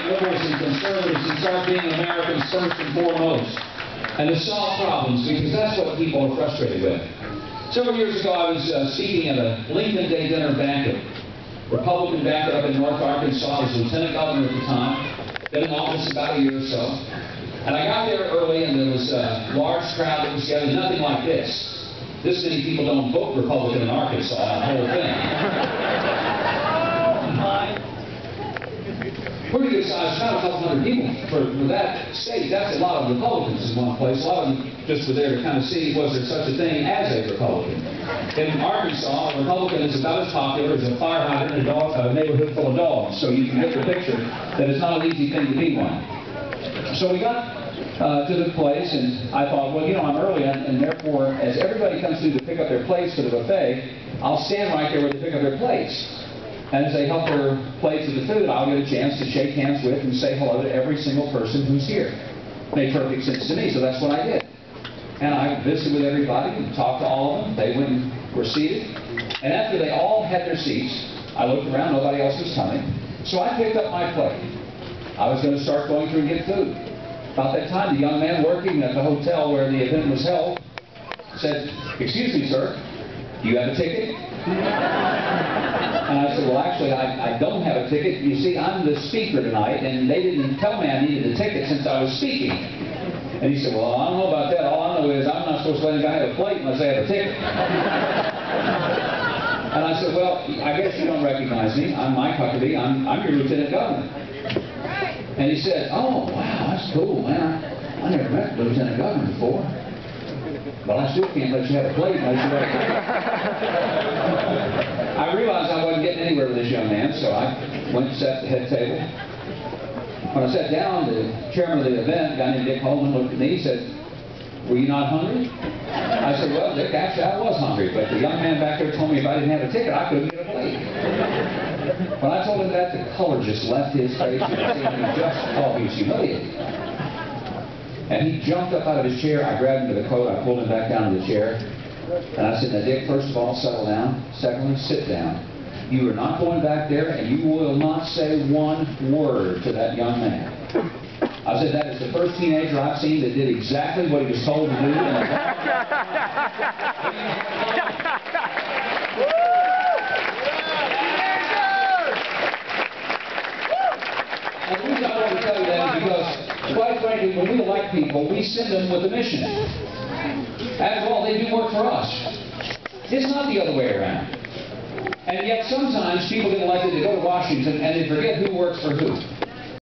liberals and conservatives and start being Americans first and foremost, and to solve problems, because that's what people are frustrated with. Several years ago, I was speaking at a Lincoln Day dinner banquet. Republican banquet up in North Arkansas. I was lieutenant governor at the time. Been in office about a year or so. And I got there early, and there was a large crowd that was gathered, nothing like this. This many people don't vote Republican in Arkansas, the whole thing. Pretty good size crowd, a couple hundred people for that state. That's a lot of Republicans in one place. A lot of them just were there to kind of see, was there such a thing as a Republican. In Arkansas, a Republican is about as popular as a fire hydrant in a neighborhood full of dogs. So you can get the picture that it's not an easy thing to be one. So we got to the place, and I thought, well, you know, I'm early, and therefore, as everybody comes through to pick up their plates for the buffet, I'll stand right there where they pick up their plates. And as they help their plates of the food, I'll get a chance to shake hands with and say hello to every single person who's here. Made perfect sense to me, so that's what I did. And I visited with everybody and talked to all of them. They went and were seated. And after they all had their seats, I looked around, nobody else was coming. So I picked up my plate. I was going to start going through and get food. About that time, the young man working at the hotel where the event was held said, "Excuse me, sir, do you have a ticket?" And I said, "Well, actually, I don't have a ticket. You see, I'm the speaker tonight, and they didn't tell me I needed a ticket since I was speaking." And he said, "Well, I don't know about that. All I know is I'm not supposed to let a guy have a plate unless they have a ticket." And I said, "Well, I guess you don't recognize me. I'm Mike Huckabee. I'm your lieutenant governor." And he said, "Oh, wow, that's cool, man. I never met the lieutenant governor before. But I still can't let you have a plate unless you have a ticket." I realized I wasn't getting anywhere with this young man, so I went and sat at the head table. When I sat down, the chairman of the event, a guy named Dick Holman, looked at me and said, "Were you not hungry?" I said, "Well, Dick, actually I was hungry, but the young man back there told me if I didn't have a ticket, I couldn't get a plate." When I told him that, the color just left his face, and it seemed he was humiliated. And he jumped up out of his chair. I grabbed him to the coat. I pulled him back down to the chair. And I said, "Now, Dick, first of all, settle down. Secondly, sit down. You are not going back there, and you will not say one word to that young man." I said, "That is the first teenager I've seen that did exactly what he was told to do." And the reason I want to tell you that is because, quite frankly, when we elect people, we send them with a mission. After all, they do work for us. It's not the other way around. And yet sometimes people get elected to go to Washington and they forget who works for who.